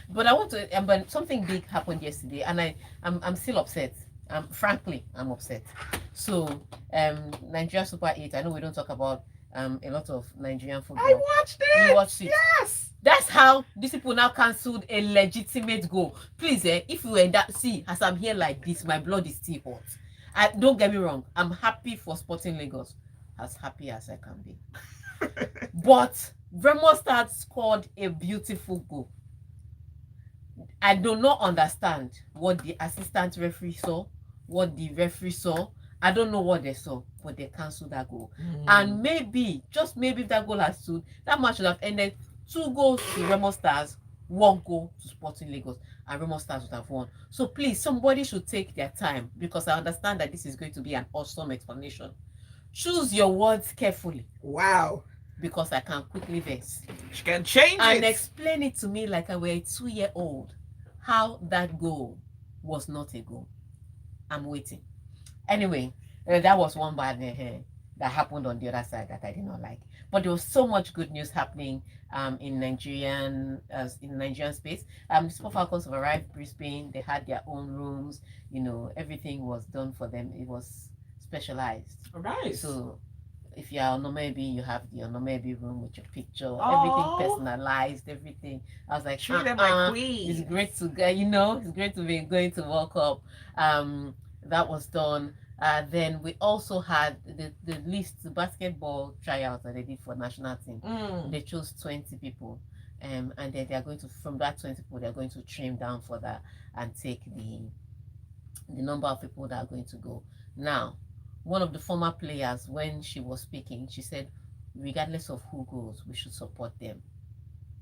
But I want to. But something big happened yesterday, and I'm still upset. Frankly, I'm upset. So, Nigeria Super 8. I know we don't talk about a lot of Nigerian football. I watched it. You watched it. Yes. That's how these people now cancelled a legitimate goal. Please, if you were in that, see, as I'm here like this, my blood is still hot. Don't get me wrong. I'm happy for Sporting Lagos, as happy as I can be. But Remo Stars scored a beautiful goal. I do not understand what the assistant referee saw, what the referee saw. I don't know what they saw, but they cancelled that goal. And maybe, just maybe, if that goal had stood, that match should have ended 2 goals to Remo Stars, 1 goal to Sporting Lagos, and Remo Stars would have won. So please, somebody should take their time, because I understand that this is going to be an awesome explanation. Choose your words carefully. Wow. Because I can quickly vex. She can change and it. Explain it to me like I were a 2-year-old. How that goal was not a goal. I'm waiting. Anyway, that was one bad that happened on the other side that I did not like. But there was so much good news happening in Nigerian space. The Super Falcons have arrived Brisbane. They had their own rooms. Everything was done for them. It was specialized. All right. So if you're on Onojiafe, you have the Onojiafe room with your picture, everything personalized, everything. I was like, treat them like queens. It's great to go, it's great to be going to World Cup. That was done. Then we also had the list, the basketball tryouts that they did for national team. They chose 20 people. And then they are going to, from that 20 people, they're going to trim down for that and take the number of people that are going to go. Now, one of the former players, when she was speaking, she said, regardless of who goes, we should support them.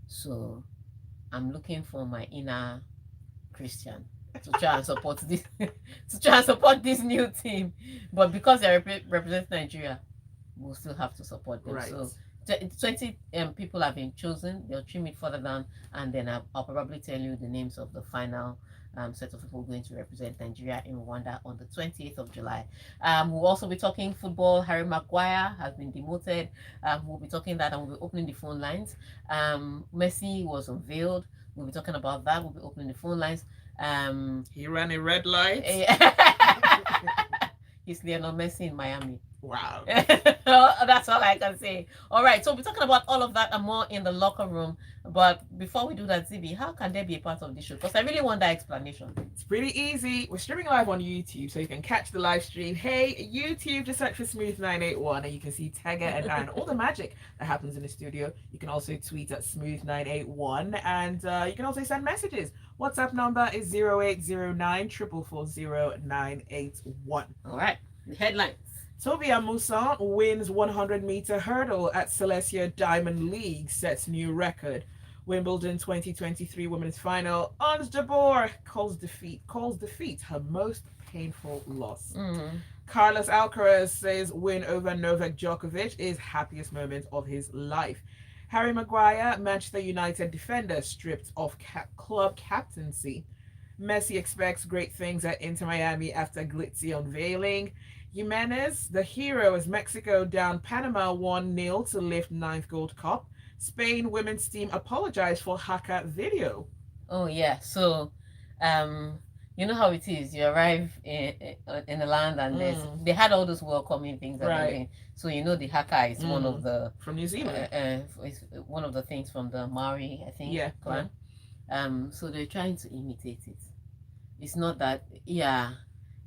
So I'm looking for my inner Christian to try and support this new team. But because they represent Nigeria, we'll still have to support them. Right. So 20 people have been chosen. They'll trim it further down, and then I'll probably tell you the names of the final set of people going to represent Nigeria in Rwanda on the 28th of July. We'll also be talking football. Harry Maguire has been demoted. We'll be talking that, and we'll be opening the phone lines. Messi was unveiled. We'll be talking about that. We'll be opening the phone lines. He ran a red light. He's Lionel Messi in Miami. Wow. That's all I can say. All right, so we're talking about all of that and more in the locker room. But before we do that, Zibby, how can they be a part of this show? Because I really want that explanation. It's pretty easy. We're streaming live on YouTube, so you can catch the live stream. Hey, YouTube, just search for Smooth981, and you can see Tega and all the magic that happens in the studio. You can also tweet at Smooth981, and you can also send messages. WhatsApp number is 0809 440 981. All right, the headlines. Tobi Amusan wins 100-meter hurdle at Silesia Diamond League, sets new record. Wimbledon 2023 women's final. Ons Jabeur calls defeat her most painful loss. Carlos Alcaraz says win over Novak Djokovic is happiest moment of his life. Harry Maguire, Manchester United defender, stripped of club captaincy. Messi expects great things at Inter Miami after glitzy unveiling. Jimenez, the hero, as Mexico down Panama 1-0 to lift 9th Gold Cup. Spain women's team apologized for hacker video. Oh yeah, so you know how it is. You arrive in the land, and they had all those welcoming things that they're doing. So the hacker is one of the from New Zealand. It's one of the things from the Maori, I think. Yeah. Clan. So they're trying to imitate it. It's not that. Yeah.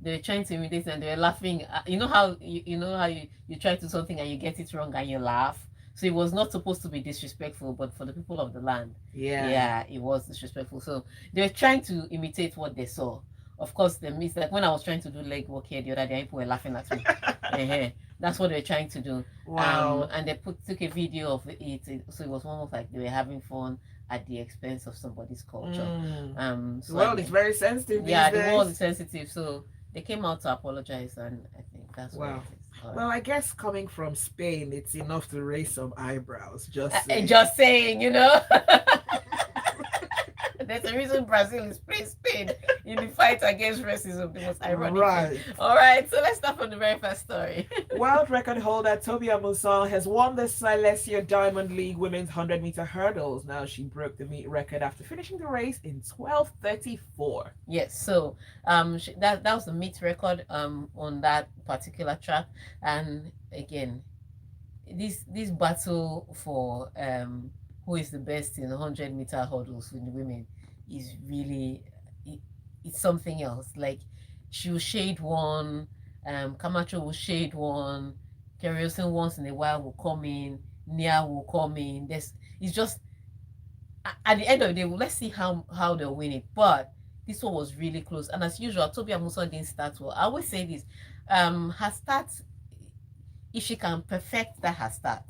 They were trying to imitate, and they were laughing. You know how you try to do something and you get it wrong and you laugh. So it was not supposed to be disrespectful, but for the people of the land, it was disrespectful. So they were trying to imitate what they saw. Of course, they missed. Like when I was trying to do leg work here the other day, people were laughing at me. That's what they were trying to do. Wow. And they took a video of it. So it was almost like they were having fun at the expense of somebody's culture. So the world is very sensitive these days. The world is sensitive. So they came out to apologize, and I think that's what it is. Well, I guess coming from Spain, it's enough to raise some eyebrows. Just saying, Just saying, There's a reason Brazil is playing Spain in the fight against racism. The most ironic Right. thing. All right, so let's start from the very first story. World record holder Tobi Amusan has won the Silesia Diamond League women's 100-meter hurdles. Now she broke the meet record after finishing the race in 12:34. Yes, so that was the meet record on that particular track, and again, this battle for who is the best in 100-meter hurdles with the women is really it's something else. Like she will shade one, Camacho will shade one, Kerriosen once in a while will come in, Nia will come in. It's just at the end of the day, well, let's see how they'll win it. But this one was really close, and as usual, Tobi Amusan didn't start well. I always say this: her start, if she can perfect that her start,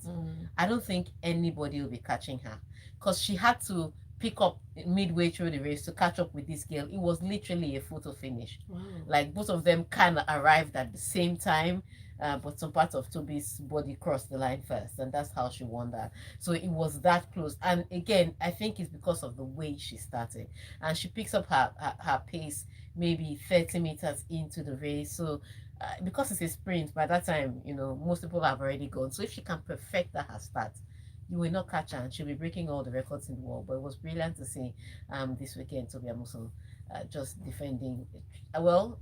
I don't think anybody will be catching her, because she had to pick up midway through the race to catch up with this girl. It was literally a photo finish. Wow. Like both of them kind of arrived at the same time, but some parts of Tobi's body crossed the line first, and that's how she won that. So it was that close. And again, I think it's because of the way she started, and she picks up her pace maybe 30 meters into the race. So because it's a sprint, by that time, most people have already gone. So if she can perfect that her start, you will not catch her, and she'll be breaking all the records in the world. But it was brilliant to see this weekend Tobi Amusan just defending,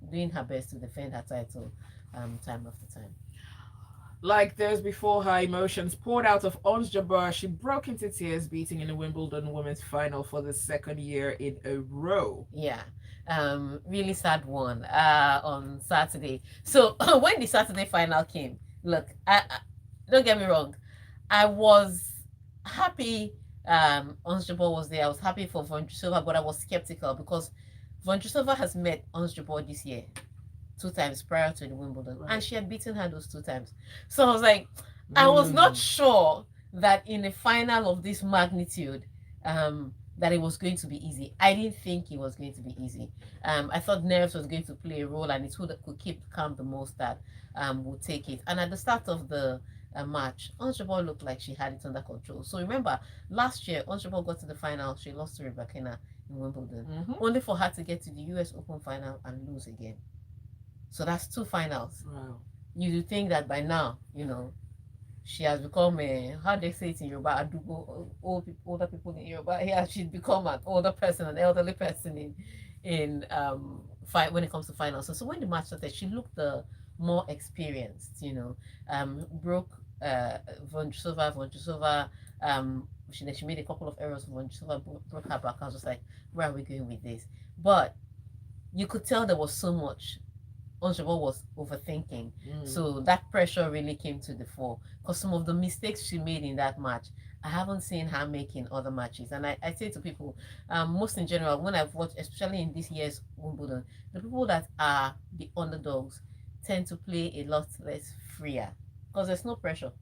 doing her best to defend her title time after time. Like those before her, emotions poured out of Ons Jabbar. She broke into tears, beating in the Wimbledon women's final for the second year in a row. Yeah. Really sad one on Saturday. So when the Saturday final came, look, I don't get me wrong, I was happy Ons Jabbar was there. I was happy for Vondrousova, but I was skeptical because Vondrousova has met Ons Jabbar this year 2 times prior to the Wimbledon, and she had beaten her those 2 times. So I was like, I was not sure that in a final of this magnitude, that it was going to be easy. I didn't think it was going to be easy. I thought nerves was going to play a role, and it's who that could keep calm the most that would take it. And at the start of the match, Ons Jabbar looked like she had it under control. So remember, last year, Ons Jabbar got to the final. She lost to Rebecca in Wimbledon, only for her to get to the US Open final and lose again. So that's 2 finals. Wow. You would think that by now, she has become how they say it in Yoruba, older people in Yoruba. Yeah, she's become an older person, an elderly person in fight when it comes to finals. So when the match started, she looked more experienced. Broke Vondrousova. She made a couple of errors. Vondrousova broke her back. I was just like, where are we going with this? But you could tell there was so much. Ons Jabbar was overthinking. So that pressure really came to the fore, because some of the mistakes she made in that match, I haven't seen her make in other matches. And I say to people, most in general, when I've watched, especially in this year's Wimbledon, the people that are the underdogs tend to play a lot less freer, because there's no pressure.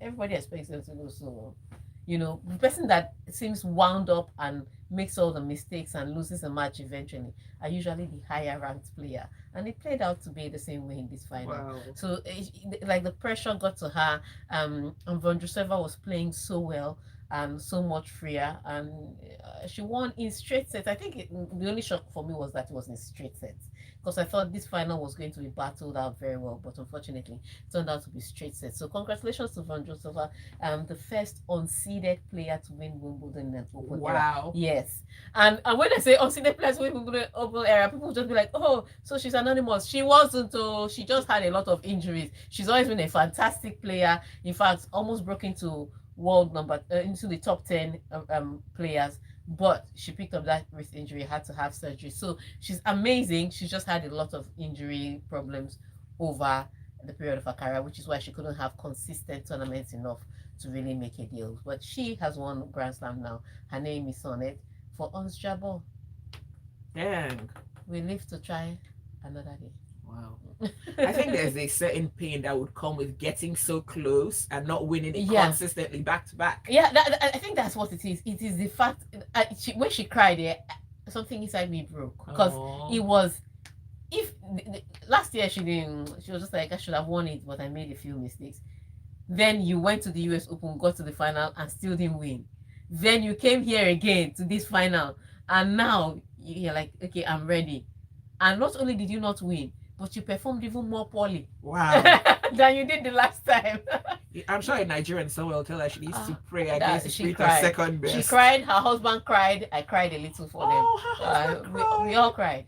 Everybody expects them to go so. The person that seems wound up and makes all the mistakes and loses the match eventually are usually the higher ranked player. And it played out to be the same way in this final. Wow. So like the pressure got to her, and Vondrousova was playing so well and so much freer, and she won in straight sets. I think the only shock for me was that it was in straight sets, because I thought this final was going to be battled out very well, but unfortunately it turned out to be straight sets. So congratulations to Vondrousova, the first unseeded player to win Wimbledon in Open era. Wow. Yes. And when I say unseeded player to win Wimbledon Open era, people just be like, oh, so she's anonymous. She wasn't. She just had a lot of injuries. She's always been a fantastic player. In fact, almost broke into into the top 10 players, but she picked up that wrist injury, had to have surgery. So she's amazing. She just had a lot of injury problems over the period of her career, which is why she couldn't have consistent tournaments enough to really make a deal. But she has won Grand Slam now. Her name is on it. For Ons Jabbar, Dang. we live to try another day. Wow. I think there's a certain pain that would come with getting so close and not winning it consistently back to back. Yeah, I think that's what it is. It is the fact when she cried, something inside me broke, because it was. If last year she was just like, I should have won it, but I made a few mistakes. Then you went to the US Open, got to the final, and still didn't win. Then you came here again to this final, and now you're like, okay, I'm ready. And not only did you not win, but you performed even more poorly. Wow. Than you did the last time. I'm sure a Nigerian somewhere will tell her she needs to pray against the she spirit of cried. second best. She cried. Her husband cried. I cried a little for them. Her husband cried. We all cried.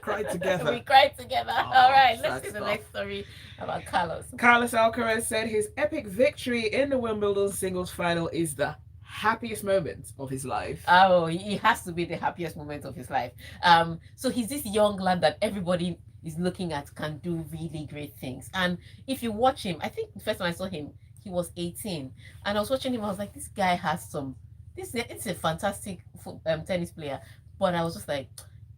Cried together. We cried together. Oh, All right, let's sad see the stuff. next story about Carlos. Carlos Alcaraz said his epic victory in the Wimbledon singles final is the happiest moment of his life. Oh, it has to be the happiest moment of his life. So he's this young lad that everybody is looking at can do really great things. And if you watch him, I think the first time I saw him, he was 18, and I was watching him. I was like, this guy has some. It's a fantastic tennis player, but I was just like,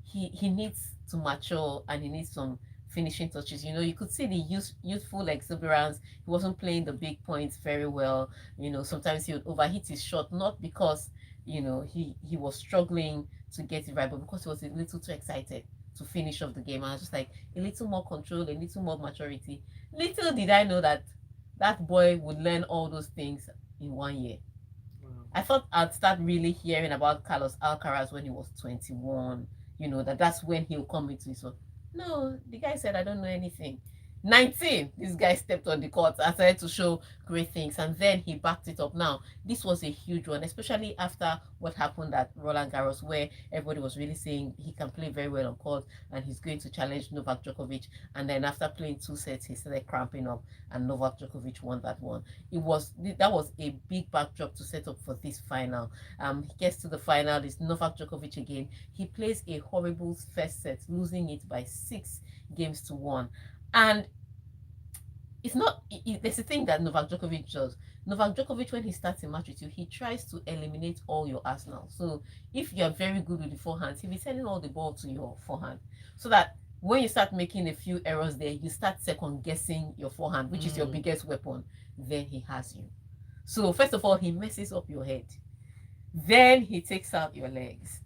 he needs to mature and he needs some finishing touches. You could see the youthful exuberance. He wasn't playing the big points very well. Sometimes he would overhit his shot, not because he was struggling to get it right, but because he was a little too excited to finish off the game. I was just like, a little more control, a little more maturity. Little did I know that boy would learn all those things in 1 year. Wow. I thought I'd start really hearing about Carlos Alcaraz when he was 21. That's when he'll come into his own. No, the guy said, I don't know anything. 19, this guy stepped on the court and started to show great things, and then he backed it up. Now, this was a huge one, especially after what happened at Roland Garros, where everybody was really saying he can play very well on court and he's going to challenge Novak Djokovic. And then after playing 2 sets, he started cramping up, and Novak Djokovic won that one. That was a big backdrop to set up for this final. He gets to the final. It's Novak Djokovic again. He plays a horrible first set, losing it by 6 games to 1. And it's not, there's a thing that Novak Djokovic does. Novak Djokovic, when he starts a match with you, he tries to eliminate all your arsenal. So if you're very good with the forehand, he'll be sending all the ball to your forehand. So that when you start making a few errors there, you start second guessing your forehand, which is your biggest weapon. Then he has you. So first of all, he messes up your head. Then he takes out your legs.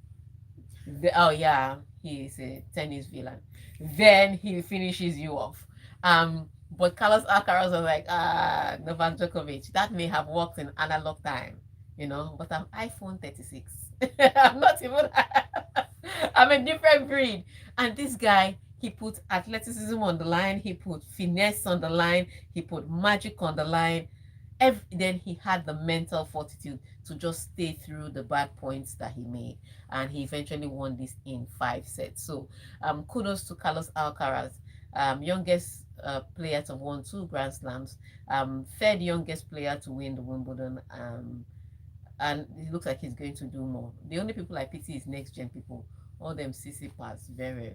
He is a tennis villain. Then he finishes you off. But Carlos Alcaraz was like, Novak Djokovic, that may have worked in analog time, but I'm iPhone 36. I'm not even, I'm a different breed. And this guy, he put athleticism on the line, he put finesse on the line, he put magic on the line. Then he had the mental fortitude to just stay through the bad points that he made, and he eventually won this in 5 sets. So kudos to Carlos Alcaraz, youngest player to have won 2 Grand Slams, 3rd youngest player to win the Wimbledon, and it looks like he's going to do more. The only people I pity is next gen people. All them CC pass, very.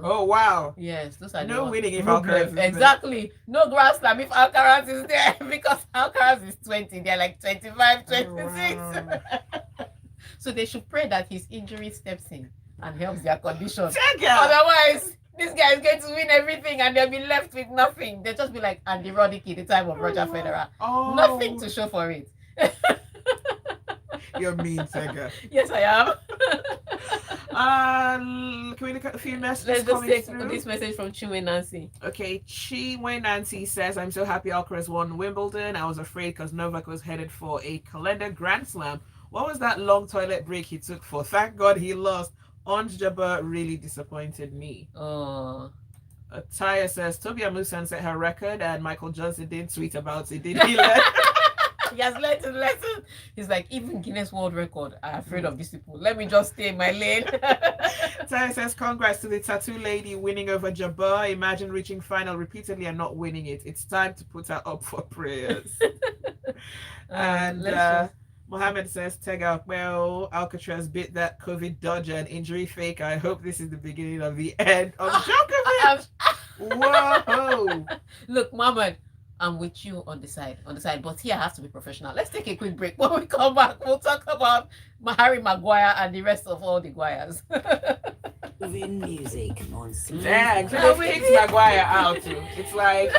Oh wow! Yes, those are no winning if Alcaraz is exactly there. No Grand Slam if Alcaraz is there, because Alcaraz is 20. They're like 25, 26. Wow. So they should pray that his injury steps in and helps their condition. Tega! Otherwise, this guy is going to win everything and they'll be left with nothing. They'll just be like Andy Roddick in the time of Roger Federer. Nothing to show for it. You're mean, Tega. Yes, I am. Can we look at a few messages? Let's just take this message from Chinwe Nancy. Okay, Chinwe Nancy says, I'm so happy Alcaraz won Wimbledon. I was afraid because Novak was headed for a calendar Grand Slam. What was that long toilet break he took for? Thank God he lost. Onojiafe really disappointed me. Oh. Taya says, Tobi Amusan set her record and Michael Johnson didn't tweet about it. Did he learn? He has learned a lesson. He's like, even Guinness World Record are afraid of these people. Let me just stay in my lane. Taya says, congrats to the tattoo lady winning over Jabbar. Imagine reaching final repeatedly and not winning it. It's time to put her up for prayers. And Mohammed says, Tega, well, Alcatraz bit that COVID dodger and injury fake. I hope this is the beginning of the end of Djokovic. Whoa. Look, Mohammed, I'm with you on the side, but here I have to be professional. Let's take a quick break. When we come back, we'll talk about Harry Maguire and the rest of all the Guires. Music on Dang, so they kicked Maguire out too. It's like,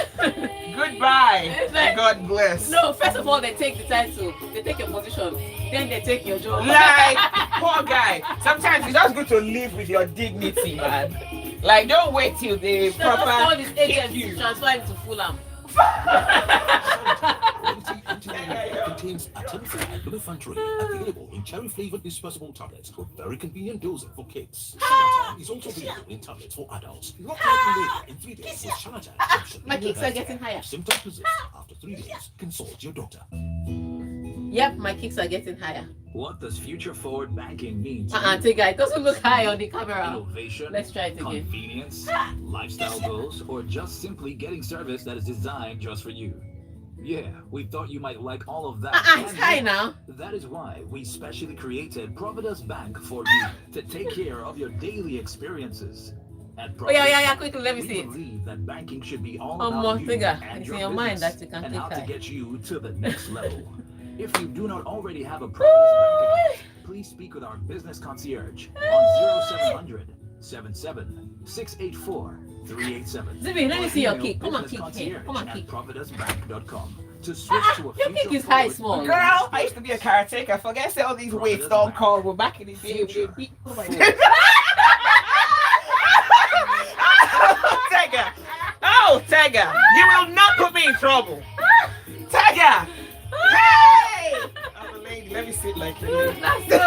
goodbye, it's like, God bless. No, first of all, they take the title, they take your position, then they take your job. Like, poor guy. Sometimes it's just good to live with your dignity, man. Like, don't wait till they proper all these agents transfer into Fulham. contains artemisinin and lumefantrine, available in cherry-flavored dispersible tablets with very convenient dosing for kids. Shalatam is also available in tablets for adults. Lock out malaria in 3 days with Shalatam from My Shalina kicks are getting Healthcare. higher. If symptoms persist after 3 days, consult your doctor. Yep, my kicks are getting higher. What does future forward banking mean to you? Tega, it doesn't look high on the camera. Innovation, Let's try it again. convenience, lifestyle goals, or just simply getting service that is designed just for you? Yeah, we thought you might like all of that. It's and high more. now. That is why we specially created Providus Bank for you to take care of your daily experiences. At Oh, yeah, Providus Bank, quickly, let me we see it. believe that banking should be all More about you Tega. and It's your in your mind business that you can and click how to high. get you to the next level. If you do not already have a Providus Bank account, please speak with our business concierge on 0700 77 684 387. Zibby, let me see your Email kick. Come on, business kick. Hey, concierge come on, at kick. providusbank.com to switch to a Your kick future is high forward small. Girl, I used to be a caretaker. Forget say all these weights don't call. We're back in the day. Future. Oh my Tega. Oh, Tega. You will not put me in trouble. Tega. Hey! I'm a lady. Let me sit like you. That's good.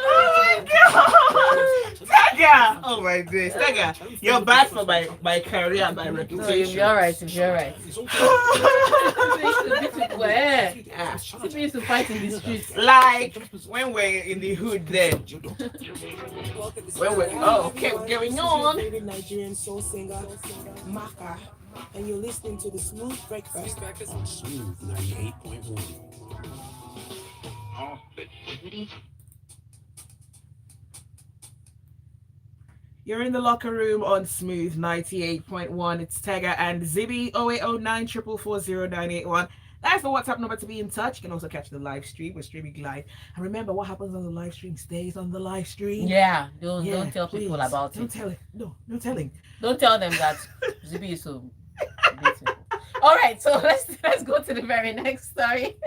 Oh my god! Tega! Oh my goodness. Tega, you're bad for my career and my No, you'll reputation. be alright. You'll be alright. It's also Zibby used to fight in the streets. Like when we're in the hood then. your doctor. When we're okay, going on. Favorite Nigerian soul singer, Maka, and you're listening to the Smooth Breakfast. Smooth 98.1. You're in the locker room on Smooth 98.1. It's Tega and Zibby 0809 444 0981. That's the WhatsApp number to be in touch. You can also catch the live stream. We're streaming live. And remember, what happens on the live stream stays on the live stream. Yeah, don't tell please. people about Don't it. tell it. No telling. Don't tell them that Zibby is so beautiful. All right, so let's go to the very next story.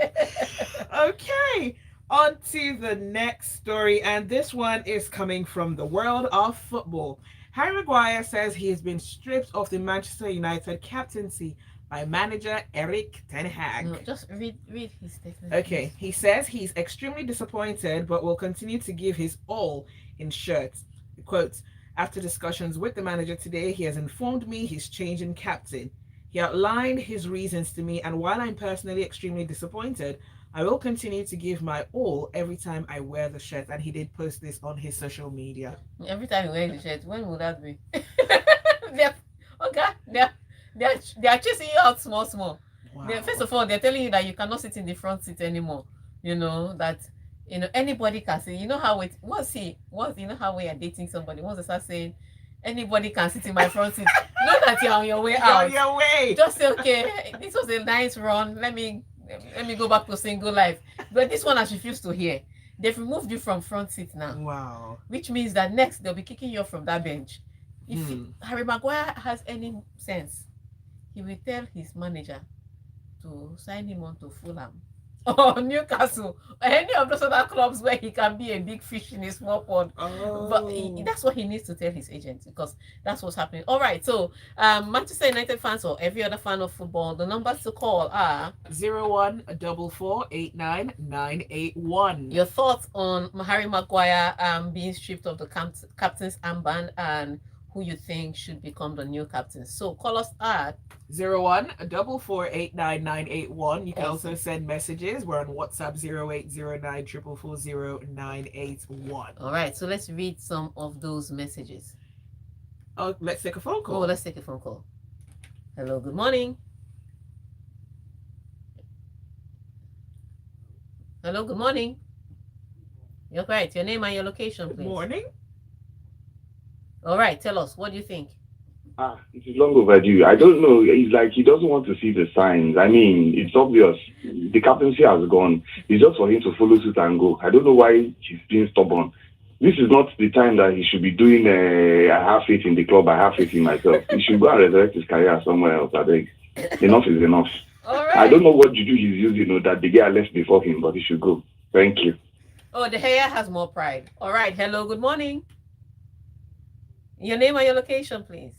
Okay, on to the next story, and this one is coming from the world of football. Harry Maguire says he has been stripped of the Manchester United captaincy by manager Eric Ten Hag. No, just read his statement. Okay, he says he's extremely disappointed but will continue to give his all in shirts. Quote, after discussions with the manager today, he has informed me he's changing captain. He outlined his reasons to me, and while I'm personally extremely disappointed, I will continue to give my all every time I wear the shirt. And he did post this on his social media. Every time you wear the shirt, when will that be? They are chasing you out small. Wow. First of all, they're telling you that you cannot sit in the front seat anymore. You know that anybody can say. You know how it once you know how we are dating somebody. Once they start saying anybody can sit in my front seat, know that you're on your way You're out. on your way. Just say, okay, this was a nice run. Let me go back to single life. But this one has refused to hear. They've removed you from front seat now. Wow. Which means that next they'll be kicking you off from that bench. If Harry Maguire has any sense, he will tell his manager to sign him on to Fulham or Newcastle or any of those other clubs where he can be a big fish in a small pond. But that's what he needs to tell his agent, because that's what's happening. All right, so Manchester United fans or every other fan of football, the numbers to call are 014489981. your thoughts on Harry Maguire being stripped of the captain's armband and who you think should become the new captain. So call us at 014489981. You can Awesome. also send messages. We're on WhatsApp 0809 444 0981. all right. So let's read some of those messages. Oh, let's take a phone Oh, call. let's take a phone call. Hello, good morning. Hello, good morning. You're right. Your name and your location, Good please. morning. All right, tell us. What do you think? It is long overdue. I don't know. It's like he doesn't want to see the signs. I mean, it's obvious. The captaincy has gone. It's just for him to follow suit and go. I don't know why he's being stubborn. This is not the time that he should be doing I have faith in the club, I have faith in myself. He should go and resurrect his career somewhere else, I think. Enough is enough. All right. I don't know what juju he's using, that the guy left before him, but he should go. Thank you. Oh, the hair has more pride. All right. Hello, good morning. Your name and your location, please.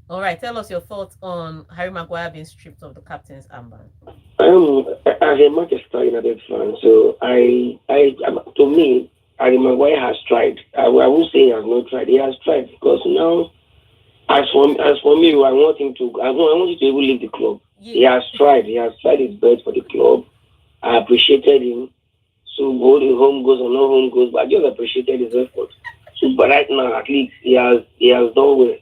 All right, tell us your thoughts on Harry Maguire being stripped of the captain's armband. As a Manchester United fan, so to me, Harry Maguire has tried. I won't say he has not tried. He has tried because now, as for me, I want him to. I want him to even leave the club. Yeah. He has tried. He has tried his best for the club. I appreciated him. So both the home goes or no home goes, but I just appreciated his effort. So, but right now, at least he has done well.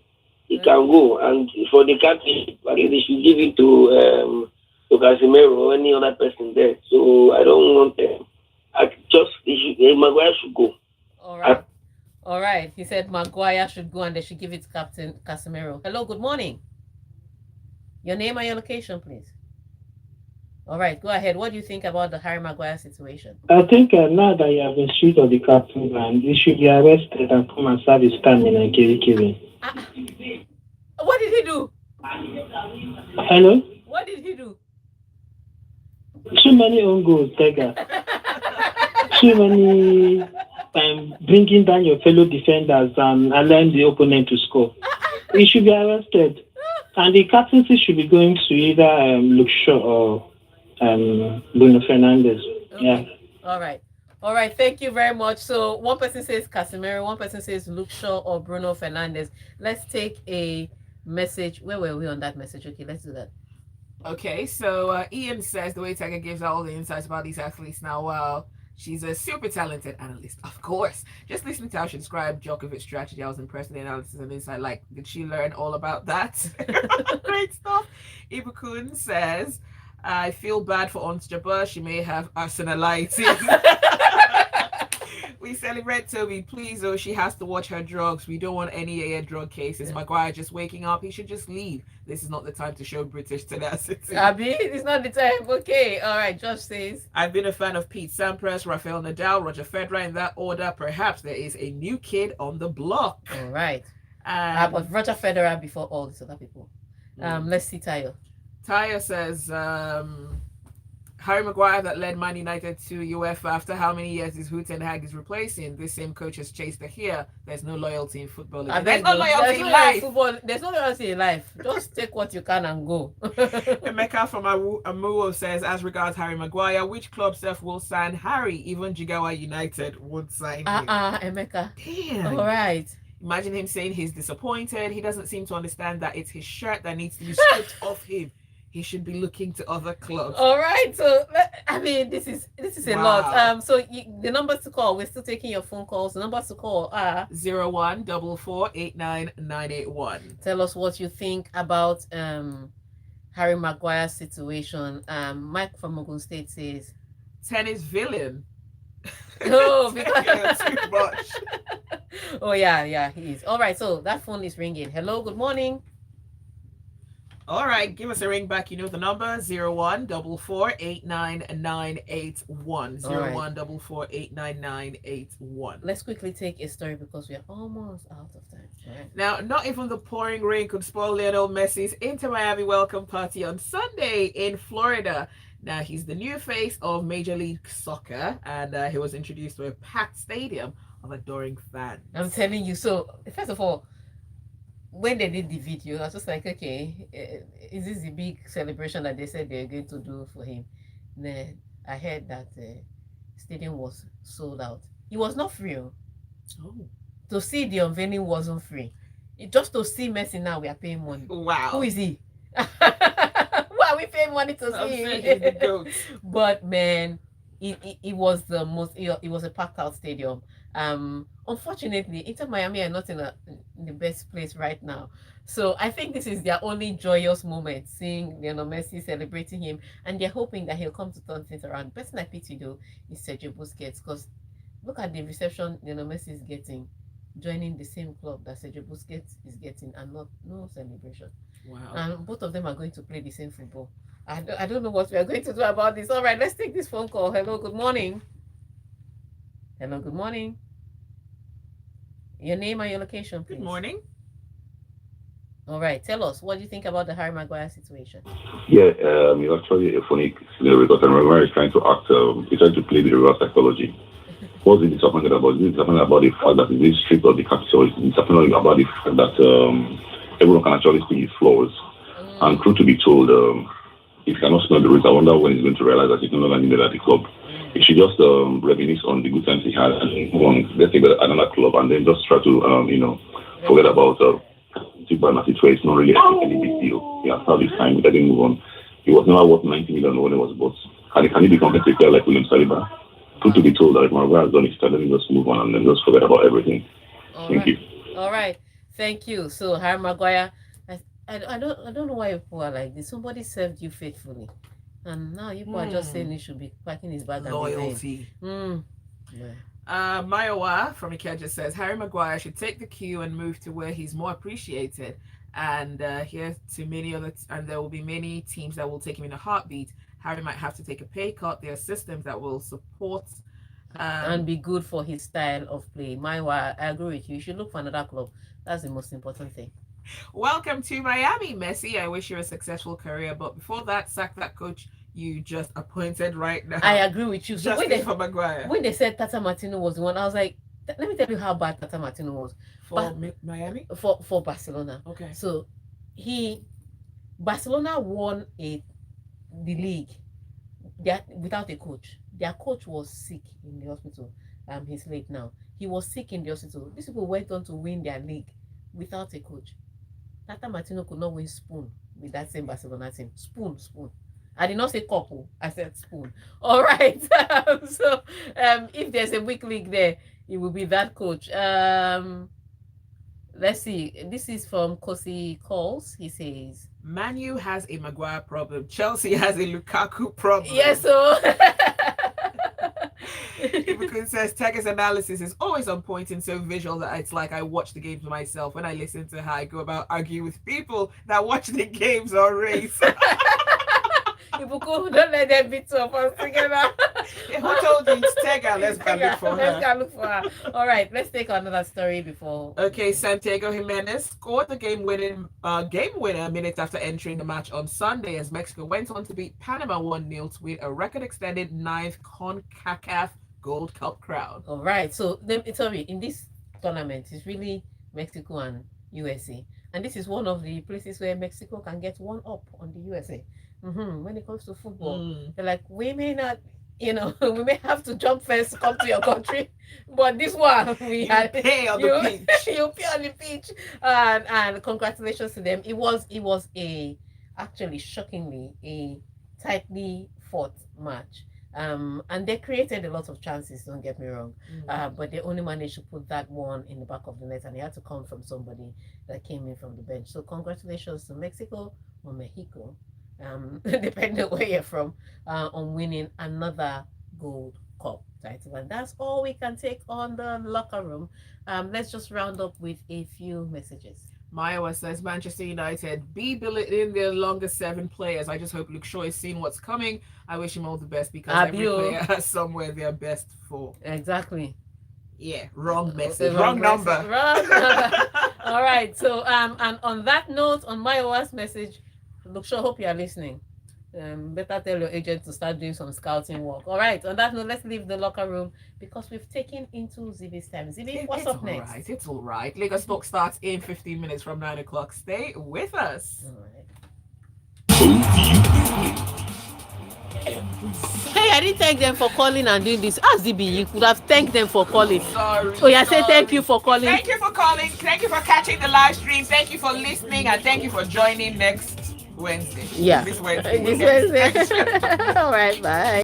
He can go, and for the captain, at least they should give it to Casemiro or any other person there. So I don't want them. Maguire should go. All right. All right. He said Maguire should go and they should give it to Captain Casemiro. Hello, good morning. Your name and your location, please. All right, go ahead. What do you think about the Harry Maguire situation? I think now that he has been stripped of the captain band, he should be arrested and come and serve his time in Kirikiri. What did he do? Hello? What did he do? Too many own goals, Tega. Too many bringing down your fellow defenders and allowing the opponent to score. He should be arrested. And the captaincy should be going to either Luke Shaw or Bruno Fernandes. Okay. Yeah. All right. All right. Thank you very much. So one person says Casemiro, one person says Luke Shaw or Bruno Fernandes. Let's take a message. Where were we on that message? Okay, let's do that. Okay, so Ian says the way Tega gives out all the insights about these athletes now, well, she's a super talented analyst, of course. Just listening to how she described Djokovic's strategy, I was impressed with the analysis and insight. Like, did she learn all about that? Great stuff. Ibukun says, I feel bad for Onojiafe. She may have arsenalitis. We celebrate Tobi. Please, oh, she has to watch her drugs. We don't want any AA drug cases. Maguire just waking up. He should just leave. This is not the time to show British tenacity. Abby, it's not the time. Okay. All right. Josh says, I've been a fan of Pete Sampras, Rafael Nadal, Roger Federer in that order. Perhaps there is a new kid on the block. all right. But Roger Federer before all these other people. Let's see Tayo. Taya says, Harry Maguire that led Man United to UEFA after how many years is Ten Hag is replacing? This same coach has chased her here. There's no loyalty in football. There's no loyalty in life. There's no loyalty in life. Just take what you can and go. Emeka from Amuo says, as regards Harry Maguire, which club self will sign Harry? Even Jigawa United won't sign him. Emeka. Damn. All right. Imagine him saying he's disappointed. He doesn't seem to understand that it's his shirt that needs to be stripped off him. He should be looking to other clubs. All right. So I mean, this is a lot. So the numbers to call. We're still taking your phone calls. The numbers to call are 01448991. Tell us what you think about Harry Maguire's situation. Mike from Ogun State says tennis villain. Oh, because too much. Oh yeah, he is. All right. So that phone is ringing. Hello. Good morning. All right, give us a ring back. You know the number 01448991. 01448991. Let's quickly take a story because we are almost out of time. Right. Now, not even the pouring rain could spoil Lionel Messi's Inter Miami welcome party on Sunday in Florida. Now, he's the new face of Major League Soccer, and he was introduced to a packed stadium of adoring fans. I'm telling you. So, first of all, when they did the video, I was just like, okay, is this the big celebration that they said they're going to do for him? Then I heard that the stadium was sold out. It was not free. Oh. To see the unveiling wasn't free. Just to see Messi now, we are paying money. Wow. Who is he? Why are we paying money to see him? But man, it was the most. It was a packed out stadium. Unfortunately, Inter Miami are not in the best place right now. So I think this is their only joyous moment, seeing Lionel Messi celebrating him, and they're hoping that he'll come to turn things around. The person I pity though is Sergio Busquets, because look at the reception Lionel Messi is getting, joining the same club that Sergio Busquets is getting, and no celebration. Wow. And both of them are going to play the same football. I don't know what we are going to do about this. All right, let's take this phone call. Hello, good morning. Hello, good morning. Your name and your location, please. Good morning. All right, tell us, what do you think about the Harry Maguire situation? Yeah, it's actually a funny scenario because Maguire is trying to act, he's trying to play the reverse psychology. What's he disappointed about? Is he disappointed about the fact that he's stripped of the capital? Is he disappointed about the fact that everyone can actually see his flaws. And truth to be told, if he cannot smell the roots, I wonder when he's going to realize that he's no longer needed at the club. He should just reminisce on the good times he had and move on, let's say, another club, and then just try to, forget about Zibby, where it's not really a big deal. He has had his time, let him move on. He was never worth 90 million when he was bought. Can he become a player like William Saliba? Truth to be told, that if Maguire has done his time, let him just move on and then just forget about everything. Thank you. All right. Thank you. So, Harry Maguire, I don't know why people are like this. Somebody served you faithfully, and now you people are just saying he should be packing his bag. Loyalty. Yeah. Mayowa from Ikeja says Harry Maguire should take the cue and move to where he's more appreciated. And here to many other, and there will be many teams that will take him in a heartbeat. Harry might have to take a pay cut. There are systems that will support and be good for his style of play. Mayowa, I agree with you. You should look for another club. That's the most important thing. Welcome to Miami, Messi. I wish you a successful career, but before that, sack that coach you just appointed right now. I agree with you. So for Maguire. When they said Tata Martino was the one, I was like, let me tell you how bad Tata Martino was for Miami, for Barcelona. Okay. So Barcelona won the league without a coach. Their coach was sick in the hospital. He's late now. He was sick in the hospital. These people went on to win their league without a coach. Tata Martino could not win spoon with that same Barcelona team. Spoon. I did not say couple. I said spoon. All right. So if there's a weak league there, it will be that coach. Let's see. This is from Kosi Calls. He says, Man U has a Maguire problem. Chelsea has a Lukaku problem. Yes, so Ibukun says Tega's analysis is always on point and so visual that it's like I watch the games myself. When I listen to how I go about arguing with people that watch the games or race. Ibukun, don't let them beat up us together. Who told you it's Tega? Let's go look for her. All right, let's take another story before. Okay, Santiago Jimenez scored the game winner minutes after entering the match on Sunday as Mexico went on to beat Panama 1-0 to win a record extended 9th CONCACAF Gold Cup crown. All right, so sorry, in this tournament, it's really Mexico and USA. And this is one of the places where Mexico can get one up on the USA. When it comes to football, they're like, we may not, we may have to jump fence to come to your country, but this one pay on the pitch. You pay on the pitch, and congratulations to them. It was actually shockingly a tightly fought match, and they created a lot of chances. Don't get me wrong, but they only managed to put that one in the back of the net, and it had to come from somebody that came in from the bench. So congratulations to Mexico or Mexico. Depending on where you're from, on winning another Gold Cup title. And that's all we can take on the locker room. Let's just round up with a few messages. Mayowa says Manchester United be billeting their longest 7 players. I just hope Luke Shaw has seen what's coming. I wish him all the best because every player has somewhere they're best for. Exactly. Yeah, wrong message. Wrong number. All right. So and on that note, on Mayowa's message, look, sure, hope you are listening. Better tell your agent to start doing some scouting work. All right. On that note, let's leave the locker room because we've taken into Zibby's time. Zibby, what's up next? Right, it's all right. Lagos Talk starts in 15 minutes from 9 o'clock. Stay with us. All right. Hey, I didn't thank them for calling and doing this. Ask Zibby, you could have thanked them for calling. Sorry. Oh, yeah, say thank you for calling. Thank you for calling. Thank you for catching the live stream. Thank you for listening. And thank you for joining next Wednesday. Yeah. This Wednesday. This Wednesday. All right, bye.